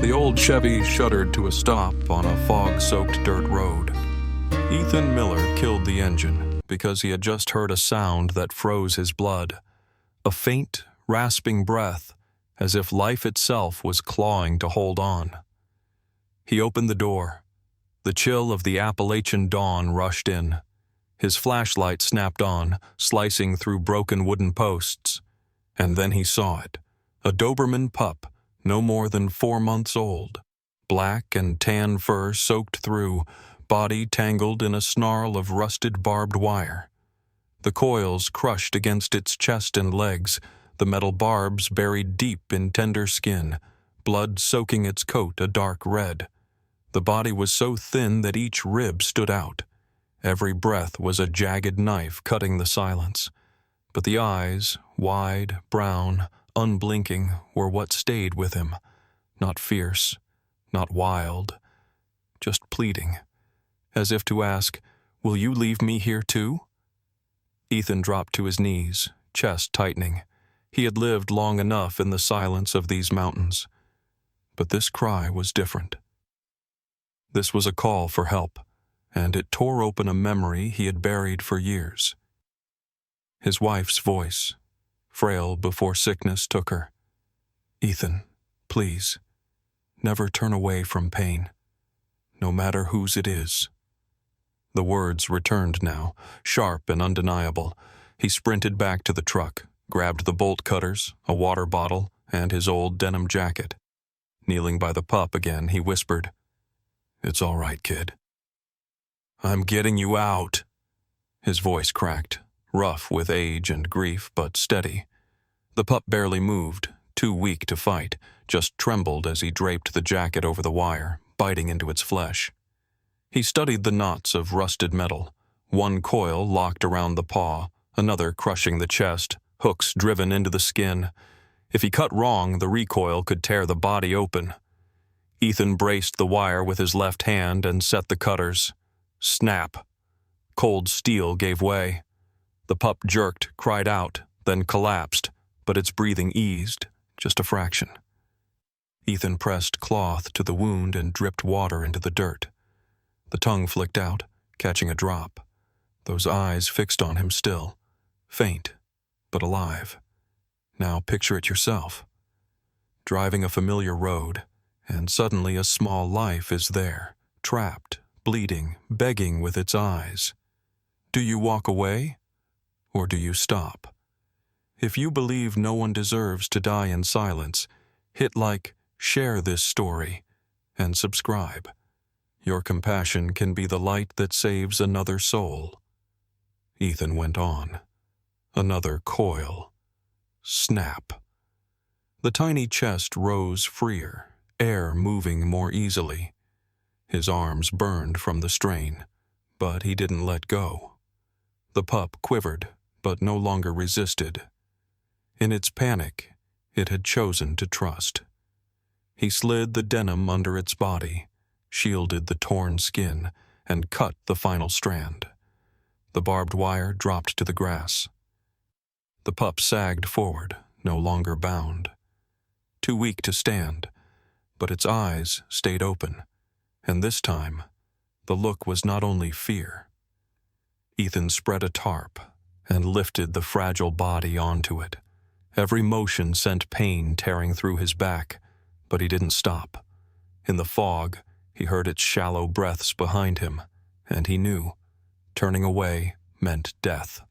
The old Chevy shuddered to a stop on a fog-soaked dirt road. Ethan Miller killed the engine because he had just heard a sound that froze his blood. A faint, rasping breath, as if life itself was clawing to hold on. He opened the door. The chill of the Appalachian dawn rushed in. His flashlight snapped on, slicing through broken wooden posts. And then he saw it. A Doberman pup, no more than 4 months old. Black and tan fur soaked through, body tangled in a snarl of rusted barbed wire. The coils crushed against its chest and legs, the metal barbs buried deep in tender skin, blood soaking its coat a dark red. The body was so thin that each rib stood out. Every breath was a jagged knife cutting the silence. But the eyes, wide, brown, unblinking, were what stayed with him. Not fierce, not wild, just pleading, as if to ask, "Will you leave me here too?" Ethan dropped to his knees, chest tightening. He had lived long enough in the silence of these mountains. But this cry was different. This was a call for help, and it tore open a memory he had buried for years. His wife's voice, frail before sickness took her. "Ethan, please, never turn away from pain, no matter whose it is." The words returned now, sharp and undeniable. He sprinted back to the truck, grabbed the bolt cutters, a water bottle, and his old denim jacket. Kneeling by the pup again, he whispered, "It's all right, kid." "I'm getting you out." His voice cracked, rough with age and grief, but steady. The pup barely moved, too weak to fight, just trembled as he draped the jacket over the wire, biting into its flesh. He studied the knots of rusted metal, one coil locked around the paw, another crushing the chest, hooks driven into the skin. If he cut wrong, the recoil could tear the body open. Ethan braced the wire with his left hand and set the cutters. Snap. Cold steel gave way. The pup jerked, cried out, then collapsed, but its breathing eased, just a fraction. Ethan pressed cloth to the wound and dripped water into the dirt. The tongue flicked out, catching a drop. Those eyes fixed on him still, faint, but alive. Now picture it yourself. Driving a familiar road, and suddenly a small life is there, trapped, bleeding, begging with its eyes. Do you walk away, or do you stop? If you believe no one deserves to die in silence, hit like, share this story, and subscribe. Your compassion can be the light that saves another soul. Ethan went on. Another coil. Snap. The tiny chest rose freer, air moving more easily. His arms burned from the strain, but he didn't let go. The pup quivered, but no longer resisted. In its panic, it had chosen to trust. He slid the denim under its body, shielded the torn skin, and cut the final strand. The barbed wire dropped to the grass. The pup sagged forward, no longer bound. Too weak to stand, but its eyes stayed open, and this time, the look was not only fear. Ethan spread a tarp and lifted the fragile body onto it. Every motion sent pain tearing through his back, but he didn't stop. In the fog, he heard its shallow breaths behind him, and he knew turning away meant death.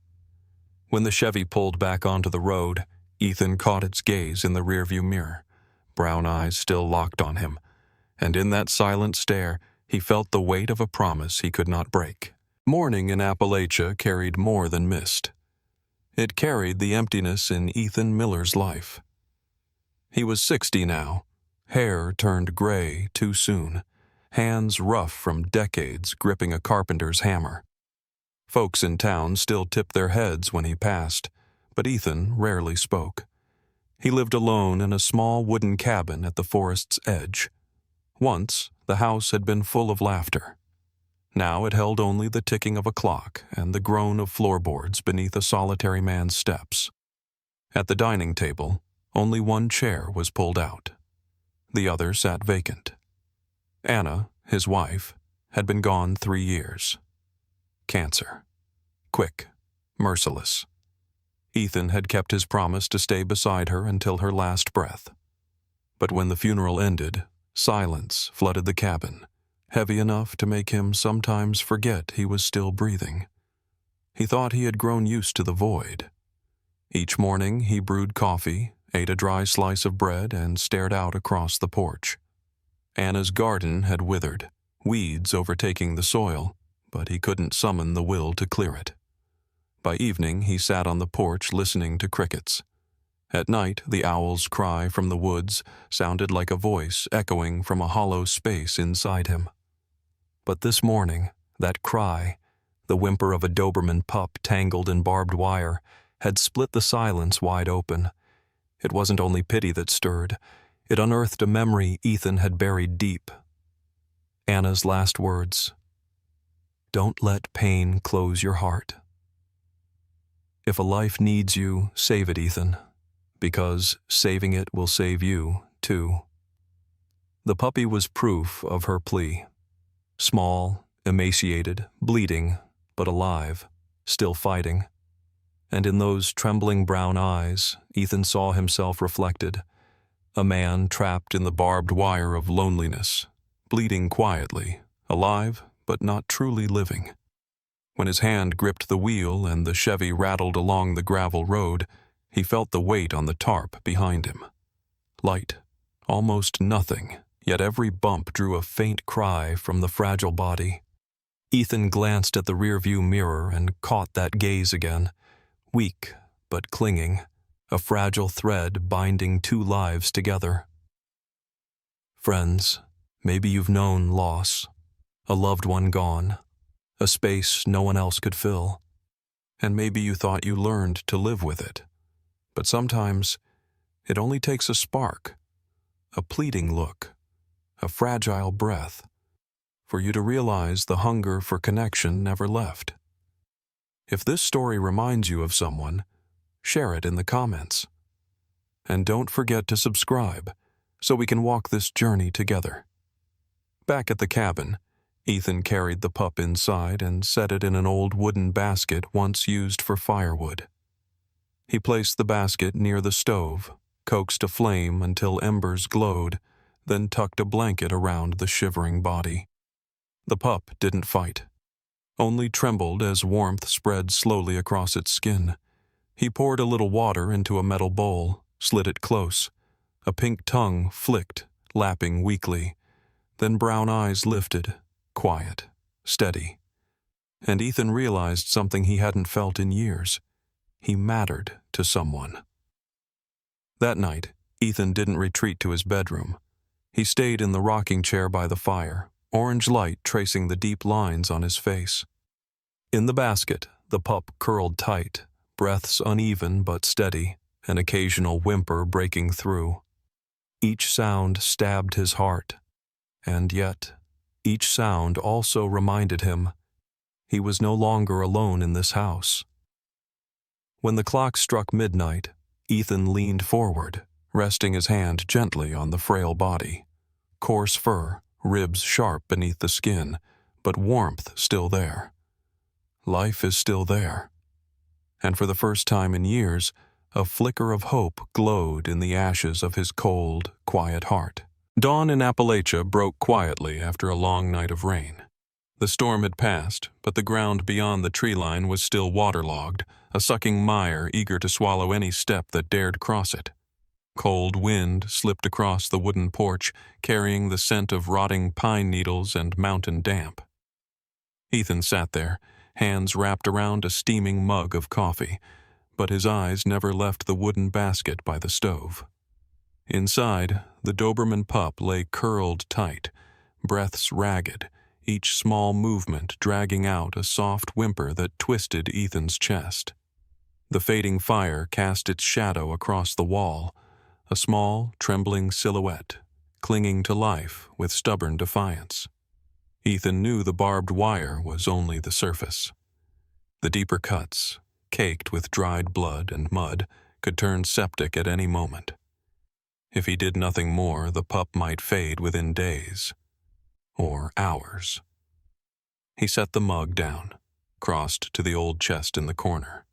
When the Chevy pulled back onto the road, Ethan caught its gaze in the rearview mirror, brown eyes still locked on him, and in that silent stare, he felt the weight of a promise he could not break. Morning in Appalachia carried more than mist. It carried the emptiness in Ethan Miller's life. He was 60 now, hair turned gray too soon, hands rough from decades gripping a carpenter's hammer. Folks in town still tipped their heads when he passed, but Ethan rarely spoke. He lived alone in a small wooden cabin at the forest's edge. Once, the house had been full of laughter. Now it held only the ticking of a clock and the groan of floorboards beneath a solitary man's steps. At the dining table, only one chair was pulled out. The other sat vacant. Anna, his wife, had been gone 3 years. Cancer. Quick, merciless. Ethan had kept his promise to stay beside her until her last breath. But when the funeral ended, silence flooded the cabin, heavy enough to make him sometimes forget he was still breathing. He thought he had grown used to the void. Each morning he brewed coffee, ate a dry slice of bread, and stared out across the porch. Anna's garden had withered, weeds overtaking the soil, but he couldn't summon the will to clear it. By evening he sat on the porch listening to crickets. At night the owl's cry from the woods sounded like a voice echoing from a hollow space inside him. But this morning, that cry, the whimper of a Doberman pup tangled in barbed wire, had split the silence wide open. It wasn't only pity that stirred. It unearthed a memory Ethan had buried deep. Anna's last words. Don't let pain close your heart. If a life needs you, save it, Ethan, because saving it will save you, too. The puppy was proof of her plea. Small, emaciated, bleeding, but alive, still fighting. And in those trembling brown eyes, Ethan saw himself reflected, a man trapped in the barbed wire of loneliness, bleeding quietly, alive but not truly living. When his hand gripped the wheel and the Chevy rattled along the gravel road, he felt the weight on the tarp behind him. Light, almost nothing, yet every bump drew a faint cry from the fragile body. Ethan glanced at the rearview mirror and caught that gaze again, weak but clinging, a fragile thread binding 2 lives together. Friends, maybe you've known loss, a loved one gone, a space no one else could fill, and maybe you thought you learned to live with it. But sometimes it only takes a spark, a pleading look, a fragile breath, for you to realize the hunger for connection never left. If this story reminds you of someone, share it in the comments. And don't forget to subscribe so we can walk this journey together. Back at the cabin, Ethan carried the pup inside and set it in an old wooden basket once used for firewood. He placed the basket near the stove, coaxed a flame until embers glowed, then tucked a blanket around the shivering body. The pup didn't fight, only trembled as warmth spread slowly across its skin. He poured a little water into a metal bowl, slid it close. A pink tongue flicked, lapping weakly. Then brown eyes lifted, quiet, steady. And Ethan realized something he hadn't felt in years. He mattered to someone. That night, Ethan didn't retreat to his bedroom. He stayed in the rocking chair by the fire, orange light tracing the deep lines on his face. In the basket, the pup curled tight, breaths uneven but steady, an occasional whimper breaking through. Each sound stabbed his heart, and yet, each sound also reminded him he was no longer alone in this house. When the clock struck midnight, Ethan leaned forward, resting his hand gently on the frail body. Coarse fur, ribs sharp beneath the skin, but warmth still there. Life is still there. And for the first time in years, a flicker of hope glowed in the ashes of his cold, quiet heart. Dawn in Appalachia broke quietly after a long night of rain. The storm had passed, but the ground beyond the tree line was still waterlogged, a sucking mire eager to swallow any step that dared cross it. Cold wind slipped across the wooden porch, carrying the scent of rotting pine needles and mountain damp. Ethan sat there, hands wrapped around a steaming mug of coffee, but his eyes never left the wooden basket by the stove. Inside, the Doberman pup lay curled tight, breaths ragged, each small movement dragging out a soft whimper that twisted Ethan's chest. The fading fire cast its shadow across the wall, a small, trembling silhouette, clinging to life with stubborn defiance. Ethan knew the barbed wire was only the surface. The deeper cuts, caked with dried blood and mud, could turn septic at any moment. If he did nothing more, the pup might fade within days. Or hours. He set the mug down, crossed to the old chest in the corner.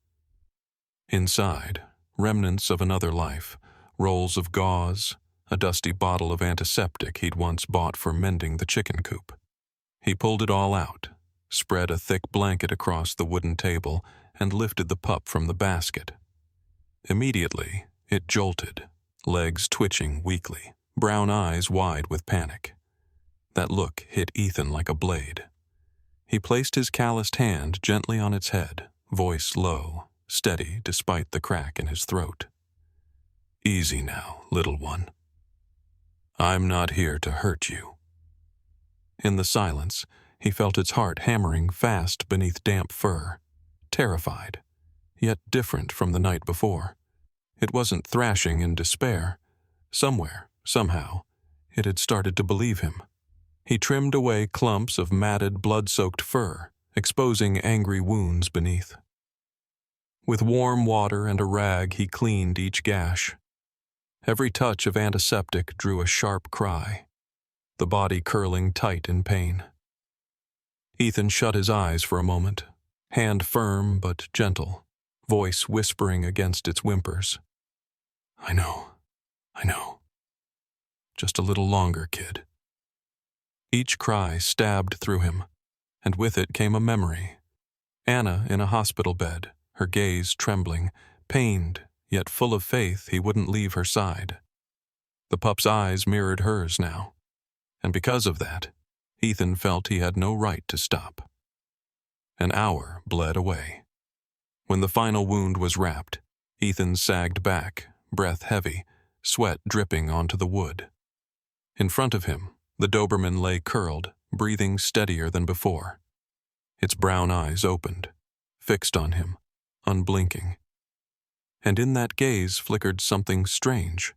Inside, remnants of another life, rolls of gauze, a dusty bottle of antiseptic he'd once bought for mending the chicken coop. He pulled it all out, spread a thick blanket across the wooden table, and lifted the pup from the basket. Immediately, it jolted, legs twitching weakly, brown eyes wide with panic. That look hit Ethan like a blade. He placed his calloused hand gently on its head, voice low, steady despite the crack in his throat. "Easy now, little one. I'm not here to hurt you." In the silence, he felt its heart hammering fast beneath damp fur, terrified, yet different from the night before. It wasn't thrashing in despair. Somewhere, somehow, it had started to believe him. He trimmed away clumps of matted, blood-soaked fur, exposing angry wounds beneath. With warm water and a rag, he cleaned each gash. Every touch of antiseptic drew a sharp cry, the body curling tight in pain. Ethan shut his eyes for a moment, hand firm but gentle, voice whispering against its whimpers. I know. Just a little longer, kid." Each cry stabbed through him, and with it came a memory. Anna in a hospital bed, her gaze trembling, pained, yet full of faith he wouldn't leave her side. The pup's eyes mirrored hers now, and because of that, Ethan felt he had no right to stop. An hour bled away. When the final wound was wrapped, Ethan sagged back, breath heavy, sweat dripping onto the wood. In front of him, the Doberman lay curled, breathing steadier than before. Its brown eyes opened, fixed on him, unblinking. And in that gaze flickered something strange,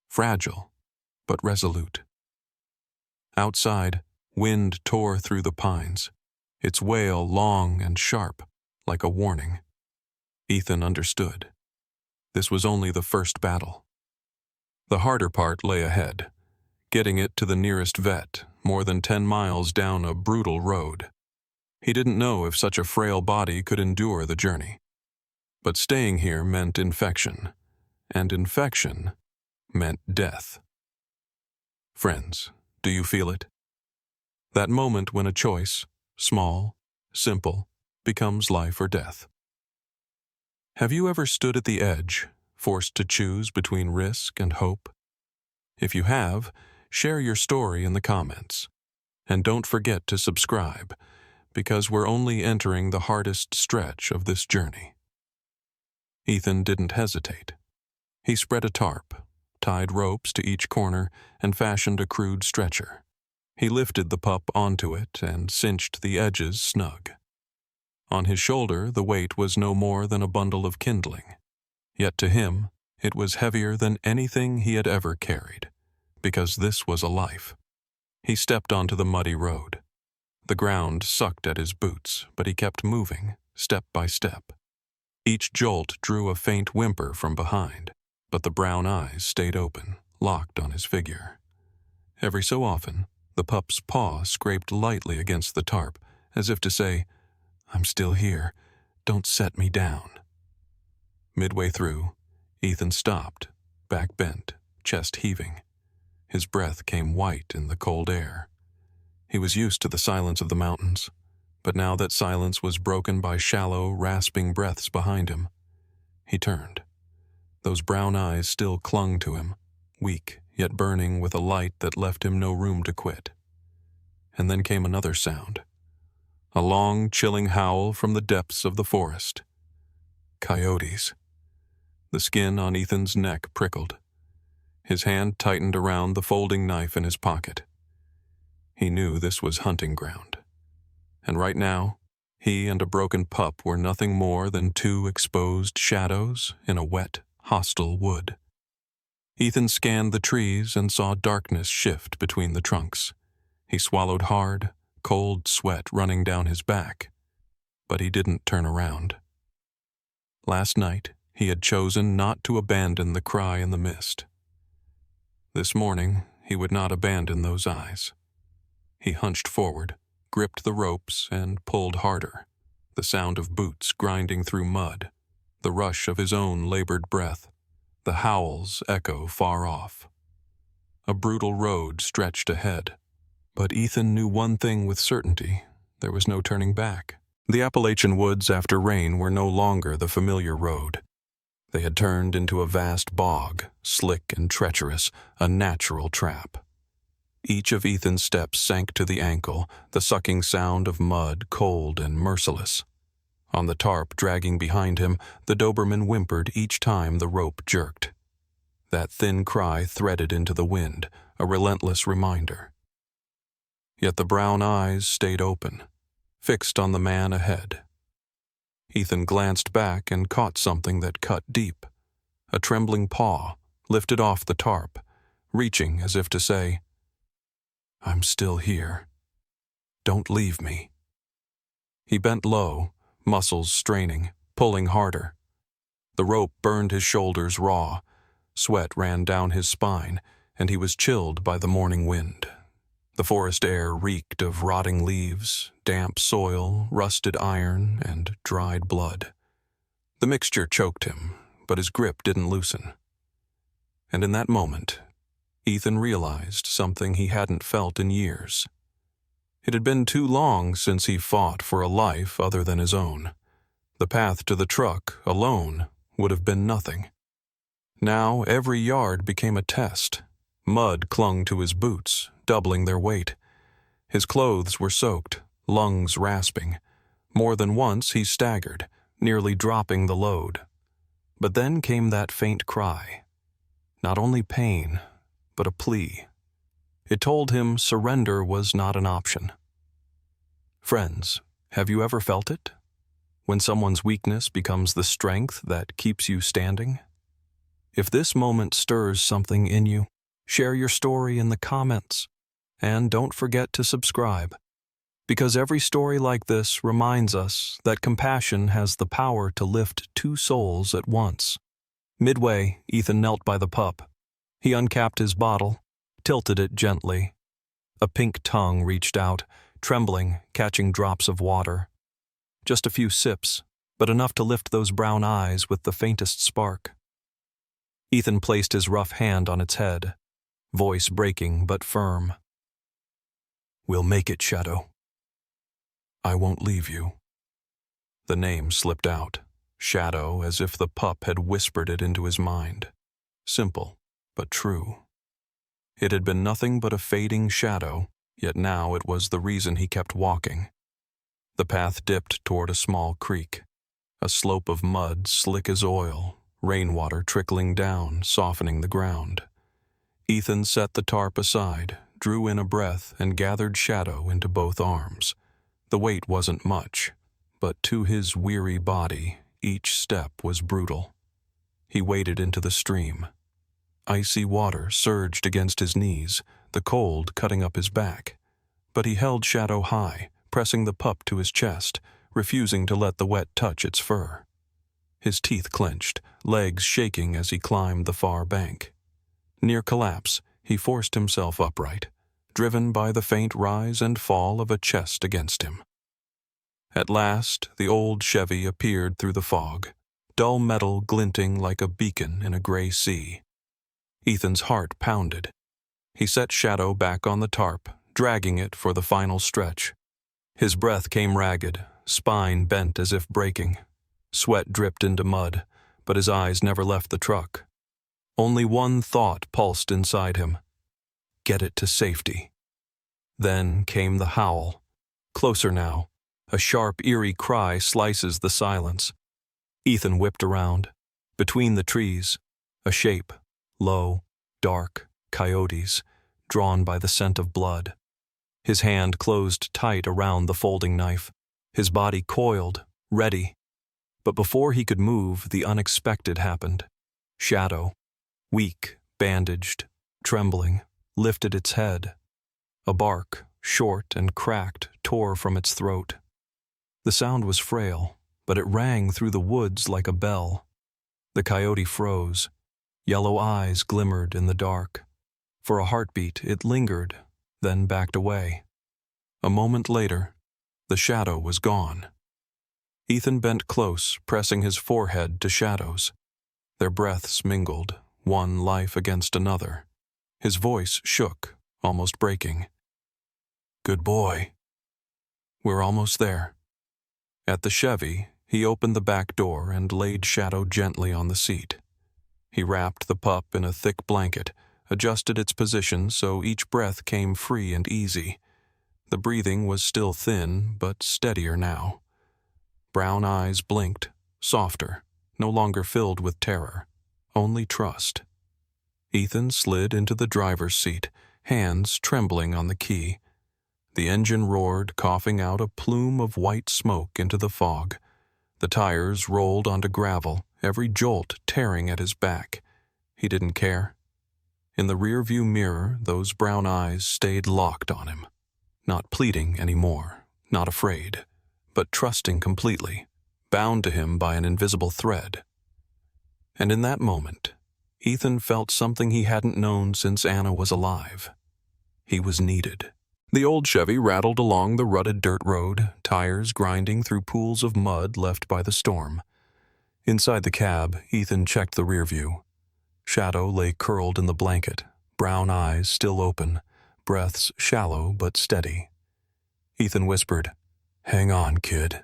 fragile, but resolute. Outside, wind tore through the pines, its wail long and sharp, like a warning. Ethan understood. This was only the first battle. The harder part lay ahead, getting it to the nearest vet, more than 10 miles down a brutal road. He didn't know if such a frail body could endure the journey. But staying here meant infection, and infection meant death. Friends, do you feel it? That moment when a choice, small, simple, becomes life or death. Have you ever stood at the edge, forced to choose between risk and hope? If you have, share your story in the comments. And don't forget to subscribe, because we're only entering the hardest stretch of this journey. Ethan didn't hesitate. He spread a tarp, tied ropes to each corner, and fashioned a crude stretcher. He lifted the pup onto it and cinched the edges snug. On his shoulder, the weight was no more than a bundle of kindling. Yet to him, it was heavier than anything he had ever carried, because this was a life. He stepped onto the muddy road. The ground sucked at his boots, but he kept moving, step by step. Each jolt drew a faint whimper from behind, but the brown eyes stayed open, locked on his figure. Every so often, the pup's paw scraped lightly against the tarp, as if to say, "I'm still here. Don't set me down." Midway through, Ethan stopped, back bent, chest heaving. His breath came white in the cold air. He was used to the silence of the mountains, but now that silence was broken by shallow, rasping breaths behind him. He turned. Those brown eyes still clung to him, weak yet burning with a light that left him no room to quit. And then came another sound. A long, chilling howl from the depths of the forest. Coyotes. The skin on Ethan's neck prickled. His hand tightened around the folding knife in his pocket. He knew this was hunting ground. And right now, he and a broken pup were nothing more than two exposed shadows in a wet, hostile wood. Ethan scanned the trees and saw darkness shift between the trunks. He swallowed hard, cold sweat running down his back, but he didn't turn around. Last night, he had chosen not to abandon the cry in the mist. This morning, he would not abandon those eyes. He hunched forward, gripped the ropes, and pulled harder, the sound of boots grinding through mud, the rush of his own labored breath, the howls echo far off. A brutal road stretched ahead, but Ethan knew one thing with certainty: there was no turning back. The Appalachian woods after rain were no longer the familiar road. They had turned into a vast bog, slick and treacherous, a natural trap. Each of Ethan's steps sank to the ankle, the sucking sound of mud cold and merciless. On the tarp dragging behind him, the Doberman whimpered each time the rope jerked. That thin cry threaded into the wind, a relentless reminder. Yet the brown eyes stayed open, fixed on the man ahead. Ethan glanced back and caught something that cut deep. A trembling paw, lifted off the tarp, reaching as if to say, "I'm still here. Don't leave me." He bent low, muscles straining, pulling harder. The rope burned his shoulders raw, sweat ran down his spine, and he was chilled by the morning wind. The forest air reeked of rotting leaves, damp soil, rusted iron, and dried blood. The mixture choked him, but his grip didn't loosen. And in that moment, Ethan realized something he hadn't felt in years. It had been too long since he fought for a life other than his own. The path to the truck, alone, would have been nothing. Now every yard became a test. Mud clung to his boots, doubling their weight. His clothes were soaked, lungs rasping. More than once he staggered, nearly dropping the load. But then came that faint cry. Not only pain, but a plea. It told him surrender was not an option. Friends, have you ever felt it? When someone's weakness becomes the strength that keeps you standing? If this moment stirs something in you, share your story in the comments. And don't forget to subscribe, because every story like this reminds us that compassion has the power to lift two souls at once. Midway, Ethan knelt by the pup. He uncapped his bottle, tilted it gently. A pink tongue reached out, trembling, catching drops of water. Just a few sips, but enough to lift those brown eyes with the faintest spark. Ethan placed his rough hand on its head, voice breaking but firm. "We'll make it, Shadow. I won't leave you." The name slipped out, Shadow, as if the pup had whispered it into his mind. Simple, but true. It had been nothing but a fading shadow, yet now it was the reason he kept walking. The path dipped toward a small creek, a slope of mud slick as oil, rainwater trickling down, softening the ground. Ethan set the tarp aside, drew in a breath, and gathered Shadow into both arms. The weight wasn't much, but to his weary body, each step was brutal. He waded into the stream. Icy water surged against his knees, the cold cutting up his back. But he held Shadow high, pressing the pup to his chest, refusing to let the wet touch its fur. His teeth clenched, legs shaking as he climbed the far bank. Near collapse, he forced himself upright, driven by the faint rise and fall of a chest against him. At last, the old Chevy appeared through the fog, dull metal glinting like a beacon in a gray sea. Ethan's heart pounded. He set Shadow back on the tarp, dragging it for the final stretch. His breath came ragged, spine bent as if breaking. Sweat dripped into mud, but his eyes never left the truck. Only one thought pulsed inside him: get it to safety. Then came the howl. Closer now. A sharp, eerie cry slices the silence. Ethan whipped around. Between the trees, a shape, low, dark, coyotes, drawn by the scent of blood. His hand closed tight around the folding knife. His body coiled, ready. But before he could move, the unexpected happened. Shadow, weak, bandaged, trembling, lifted its head. A bark, short and cracked, tore from its throat. The sound was frail, but it rang through the woods like a bell. The coyote froze. Yellow eyes glimmered in the dark. For a heartbeat, it lingered, then backed away. A moment later, the shadow was gone. Ethan bent close, pressing his forehead to Shadow's. Their breaths mingled, one life against another. His voice shook, almost breaking. "Good boy." "We're almost there." At the Chevy, he opened the back door and laid Shadow gently on the seat. He wrapped the pup in a thick blanket, adjusted its position so each breath came free and easy. The breathing was still thin, but steadier now. Brown eyes blinked, softer, no longer filled with terror, only trust. Ethan slid into the driver's seat, hands trembling on the key. The engine roared, coughing out a plume of white smoke into the fog. The tires rolled onto gravel, every jolt tearing at his back. He didn't care. In the rearview mirror, those brown eyes stayed locked on him. Not pleading anymore, not afraid, but trusting completely, bound to him by an invisible thread. And in that moment, Ethan felt something he hadn't known since Anna was alive. He was needed. The old Chevy rattled along the rutted dirt road, tires grinding through pools of mud left by the storm. Inside the cab, Ethan checked the rearview. Shadow lay curled in the blanket, brown eyes still open, breaths shallow but steady. Ethan whispered, "Hang on, kid.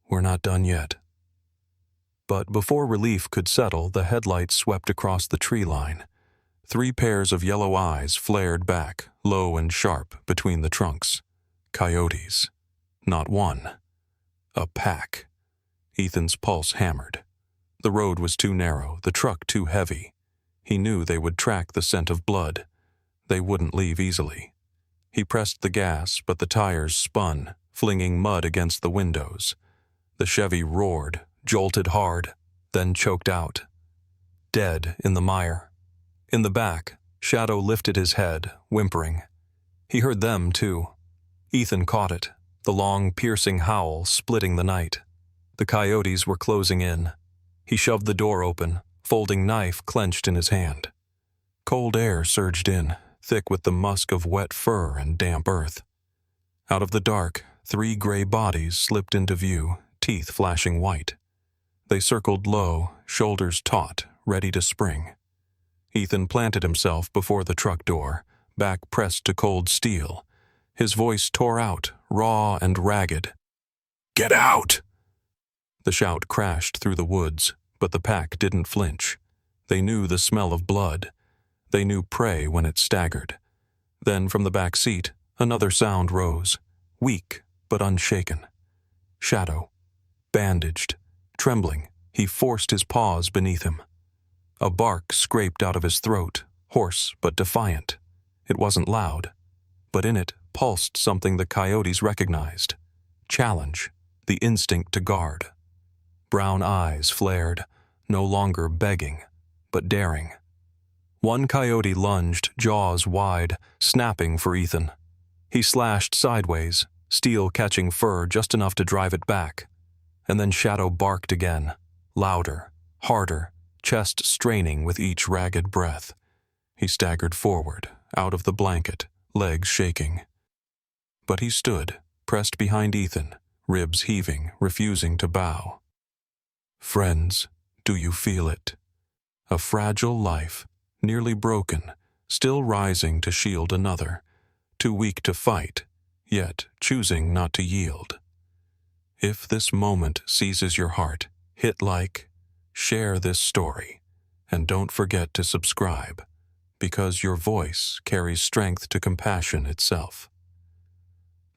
We're not done yet." But before relief could settle, the headlights swept across the tree line. 3 pairs of yellow eyes flared back, low and sharp, between the trunks. Coyotes. Not one. A pack. Ethan's pulse hammered. The road was too narrow, the truck too heavy. He knew they would track the scent of blood. They wouldn't leave easily. He pressed the gas, but the tires spun, flinging mud against the windows. The Chevy roared, jolted hard, then choked out. Dead in the mire. In the back, Shadow lifted his head, whimpering. He heard them, too. Ethan caught it, the long, piercing howl splitting the night. The coyotes were closing in. He shoved the door open, folding knife clenched in his hand. Cold air surged in, thick with the musk of wet fur and damp earth. Out of the dark, 3 gray bodies slipped into view, teeth flashing white. They circled low, shoulders taut, ready to spring. Ethan planted himself before the truck door, back pressed to cold steel. His voice tore out, raw and ragged. "Get out!" The shout crashed through the woods, but the pack didn't flinch. They knew the smell of blood. They knew prey when it staggered. Then from the back seat, another sound rose, weak but unshaken. Shadow. Bandaged, trembling, he forced his paws beneath him. A bark scraped out of his throat, hoarse but defiant. It wasn't loud, but in it pulsed something the coyotes recognized. Challenge, the instinct to guard. Brown eyes flared, no longer begging, but daring. One coyote lunged, jaws wide, snapping for Ethan. He slashed sideways, steel catching fur just enough to drive it back. And then Shadow barked again, louder, harder, chest straining with each ragged breath. He staggered forward, out of the blanket, legs shaking. But he stood, pressed behind Ethan, ribs heaving, refusing to bow. Friends, do you feel it? A fragile life, nearly broken, still rising to shield another, too weak to fight, yet choosing not to yield. If this moment seizes your heart, hit like, share this story, and don't forget to subscribe, because your voice carries strength to compassion itself.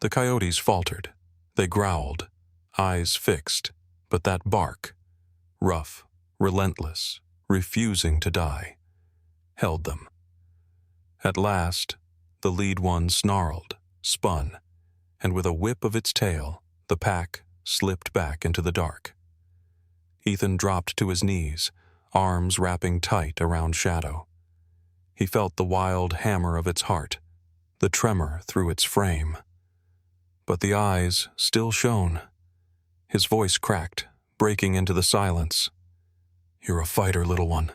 The coyotes faltered. They growled, eyes fixed, but that bark, rough, relentless, refusing to die, held them. At last, the lead one snarled, spun, and with a whip of its tail, the pack slipped back into the dark. Ethan dropped to his knees, arms wrapping tight around Shadow. He felt the wild hammer of its heart, the tremor through its frame. But the eyes still shone. His voice cracked, breaking into the silence. "You're a fighter, little one."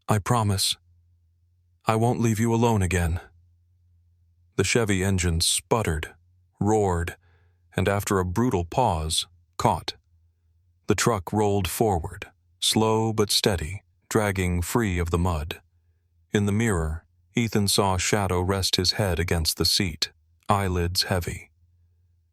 "I promise." I won't leave you alone again." The Chevy engine sputtered, roared, and after a brutal pause, caught. The truck rolled forward, slow but steady, dragging free of the mud. In the mirror, Ethan saw Shadow rest his head against the seat, eyelids heavy.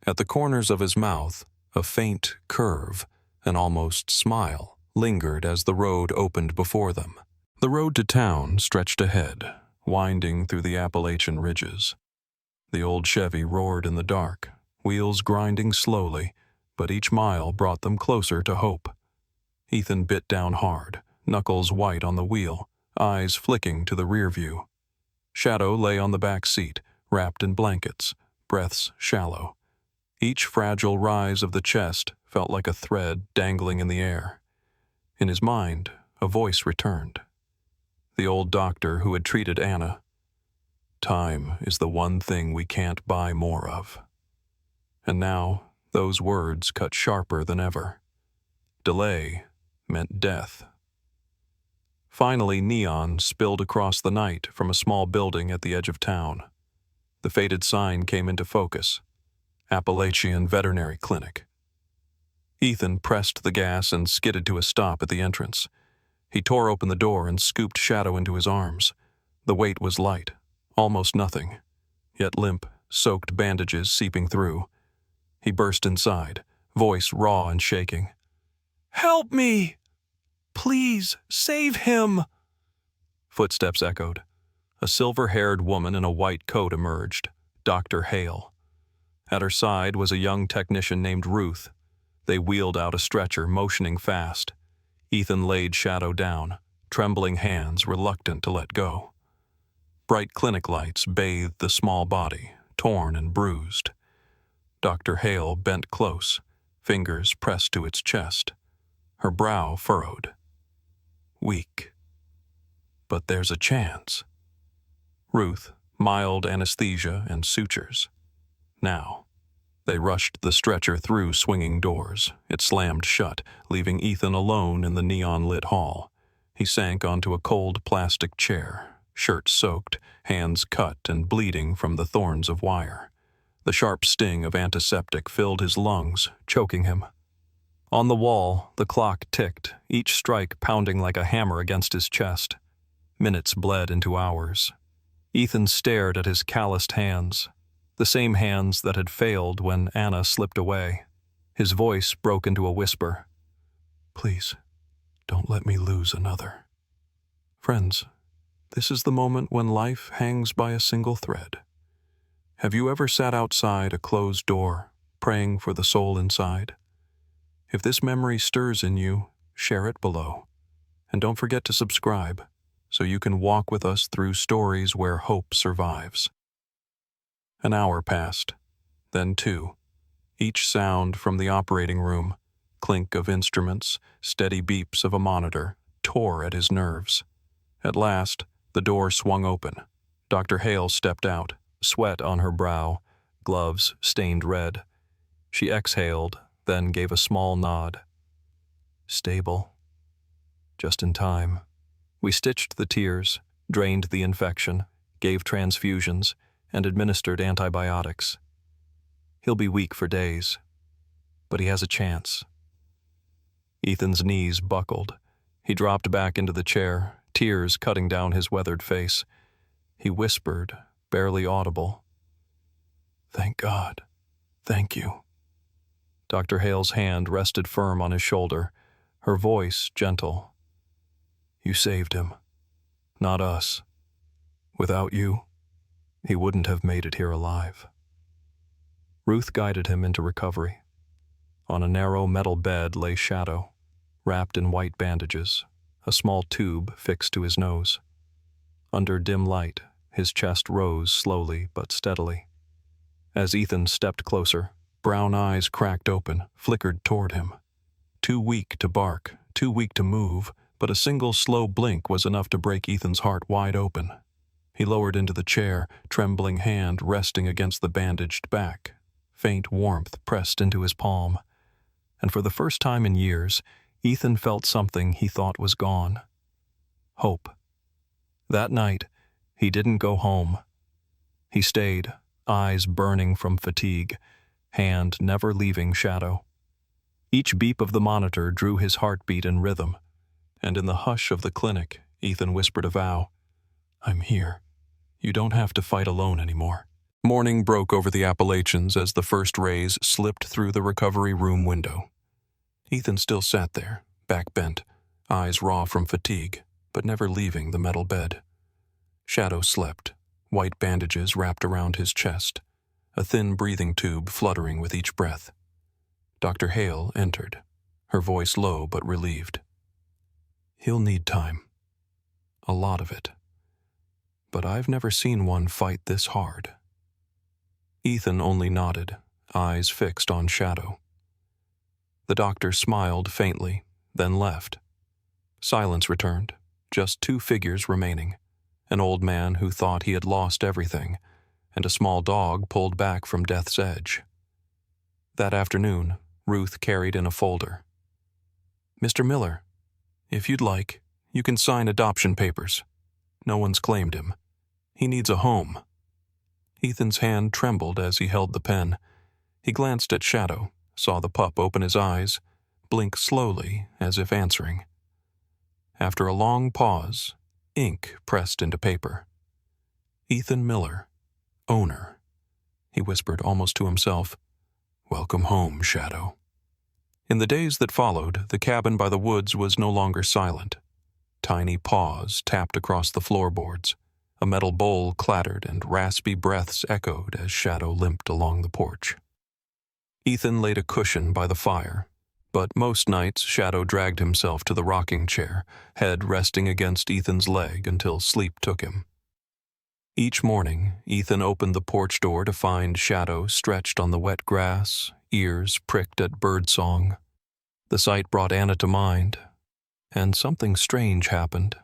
At the corners of his mouth, a faint curve, an almost smile, lingered as the road opened before them. The road to town stretched ahead, winding through the Appalachian ridges. The old Chevy roared in the dark, wheels grinding slowly, but each mile brought them closer to hope. Ethan bit down hard, knuckles white on the wheel, eyes flicking to the rear view. Shadow lay on the back seat, wrapped in blankets, breaths shallow. Each fragile rise of the chest felt like a thread dangling in the air. In his mind, a voice returned. The old doctor who had treated Anna. "Time is the one thing we can't buy more of." And now, those words cut sharper than ever. Delay meant death. Finally, neon spilled across the night from a small building at the edge of town. The faded sign came into focus. Appalachian Veterinary Clinic. Ethan pressed the gas and skidded to a stop at the entrance. He tore open the door and scooped Shadow into his arms. The weight was light, almost nothing, yet limp, soaked bandages seeping through. He burst inside, voice raw and shaking. "Help me! Please, save him!" Footsteps echoed. A silver-haired woman in a white coat emerged, Dr. Hale. At her side was a young technician named Ruth. They wheeled out a stretcher, motioning fast. Ethan laid Shadow down, trembling hands reluctant to let go. Bright clinic lights bathed the small body, torn and bruised. Dr. Hale bent close, fingers pressed to its chest, her brow furrowed. "Weak. But there's a chance." Ruth, mild anesthesia and sutures. Now. They rushed the stretcher through swinging doors. It slammed shut, leaving Ethan alone in the neon-lit hall. He sank onto a cold plastic chair, shirt soaked, hands cut and bleeding from the thorns of wire. The sharp sting of antiseptic filled his lungs, choking him. On the wall, the clock ticked, each strike pounding like a hammer against his chest. Minutes bled into hours. Ethan stared at his calloused hands, the same hands that had failed when Anna slipped away. His voice broke into a whisper. "Please, don't let me lose another." Friends, this is the moment when life hangs by a single thread. Have you ever sat outside a closed door, praying for the soul inside? If this memory stirs in you, share it below. And don't forget to subscribe, so you can walk with us through stories where hope survives. An hour passed, then 2. Each sound from the operating room, clink of instruments, steady beeps of a monitor, tore at his nerves. At last, the door swung open. Dr. Hale stepped out, sweat on her brow, gloves stained red. She exhaled, then gave a small nod. "Stable. Just in time." We stitched the tears, drained the infection, gave transfusions, and administered antibiotics. He'll be weak for days, but he has a chance. Ethan's knees buckled. He dropped back into the chair, tears cutting down his weathered face. He whispered, barely audible, "Thank God. Thank you." Dr. Hale's hand rested firm on his shoulder, her voice gentle. "You saved him, not us. Without you, he wouldn't have made it here alive." Ruth guided him into recovery. On a narrow metal bed lay Shadow, wrapped in white bandages, a small tube fixed to his nose. Under dim light, his chest rose slowly but steadily. As Ethan stepped closer, brown eyes cracked open, flickered toward him. Too weak to bark, too weak to move, but a single slow blink was enough to break Ethan's heart wide open. He lowered into the chair, trembling hand resting against the bandaged back. Faint warmth pressed into his palm. And for the first time in years, Ethan felt something he thought was gone. Hope. That night, He didn't go home. He stayed, eyes burning from fatigue, hand never leaving Shadow. Each beep of the monitor drew his heartbeat in rhythm, and in the hush of the clinic, Ethan whispered a vow. "I'm here. You don't have to fight alone anymore." Morning broke over the Appalachians as the first rays slipped through the recovery room window. Ethan still sat there, back bent, eyes raw from fatigue, but never leaving the metal bed. Shadow slept, white bandages wrapped around his chest, a thin breathing tube fluttering with each breath. Dr. Hale entered, her voice low but relieved. "He'll need time. A lot of it. But I've never seen one fight this hard." Ethan only nodded, eyes fixed on Shadow. The doctor smiled faintly, then left. Silence returned, just two figures remaining, an old man who thought he had lost everything, and a small dog pulled back from death's edge. That afternoon, Ruth carried in a folder. "Mr. Miller, if you'd like, you can sign adoption papers. No one's claimed him. He needs a home." Ethan's hand trembled as he held the pen. He glanced at Shadow, saw the pup open his eyes, blink slowly as if answering. After a long pause, ink pressed into paper. "Ethan Miller, owner," he whispered almost to himself. "Welcome home, Shadow." In the days that followed, the cabin by the woods was no longer silent. Tiny paws tapped across the floorboards. A metal bowl clattered and raspy breaths echoed as Shadow limped along the porch. Ethan laid a cushion by the fire, but most nights Shadow dragged himself to the rocking chair, head resting against Ethan's leg until sleep took him. Each morning, Ethan opened the porch door to find Shadow stretched on the wet grass, ears pricked at birdsong. The sight brought Anna to mind, and something strange happened.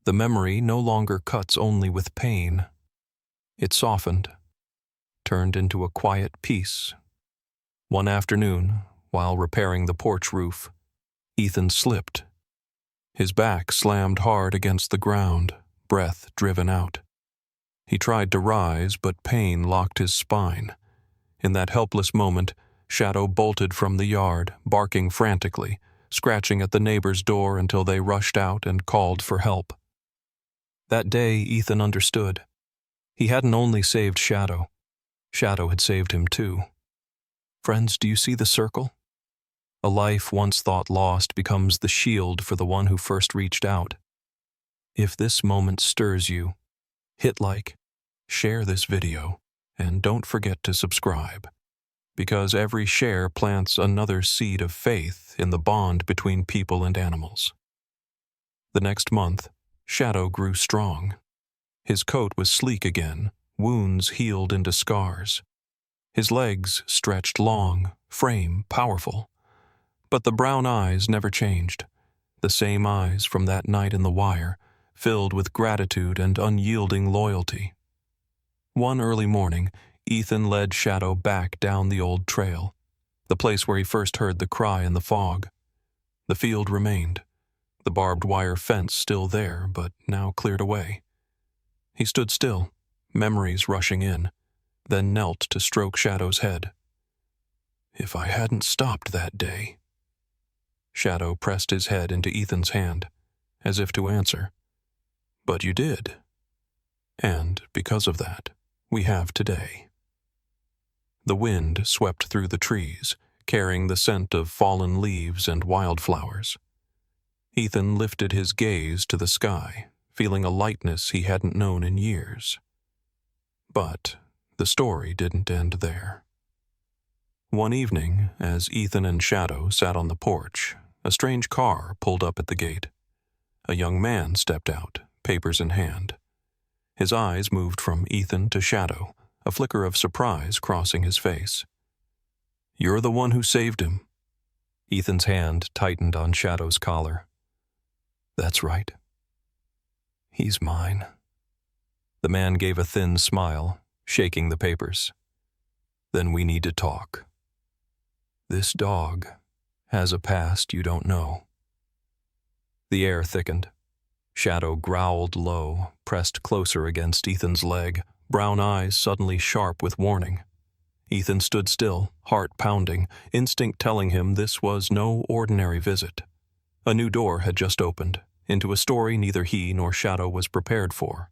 The memory no longer cuts only with pain. It softened, turned into a quiet peace. One afternoon, while repairing the porch roof, Ethan slipped. His back slammed hard against the ground, breath driven out. He tried to rise, but pain locked his spine. In that helpless moment, Shadow bolted from the yard, barking frantically, scratching at the neighbor's door until they rushed out and called for help. That day, Ethan understood. He hadn't only saved Shadow. Shadow had saved him too. Friends, do you see the circle? A life once thought lost becomes the shield for the one who first reached out. If this moment stirs you, hit like, share this video, and don't forget to subscribe, because every share plants another seed of faith in the bond between people and animals. The next month, Shadow grew strong. His coat was sleek again, wounds healed into scars. His legs stretched long, frame powerful. But the brown eyes never changed, the same eyes from that night in the wire, filled with gratitude and unyielding loyalty. One early morning, Ethan led Shadow back down the old trail, the place where he first heard the cry in the fog. The field remained, the barbed wire fence still there, but now cleared away. He stood still, memories rushing in, then knelt to stroke Shadow's head. "If I hadn't stopped that day." Shadow pressed his head into Ethan's hand, as if to answer. "But you did. And because of that, we have today." The wind swept through the trees, carrying the scent of fallen leaves and wildflowers. Ethan lifted his gaze to the sky, feeling a lightness he hadn't known in years. But the story didn't end there. One evening, as Ethan and Shadow sat on the porch, a strange car pulled up at the gate. A young man stepped out, papers in hand. His eyes moved from Ethan to Shadow, a flicker of surprise crossing his face. "You're the one who saved him." Ethan's hand tightened on Shadow's collar. "That's right. He's mine." The man gave a thin smile, shaking the papers. "Then we need to talk. This dog has a past you don't know." The air thickened. Shadow growled low, pressed closer against Ethan's leg, brown eyes suddenly sharp with warning. Ethan stood still, heart pounding, instinct telling him this was no ordinary visit. A new door had just opened, into a story neither he nor Shadow was prepared for.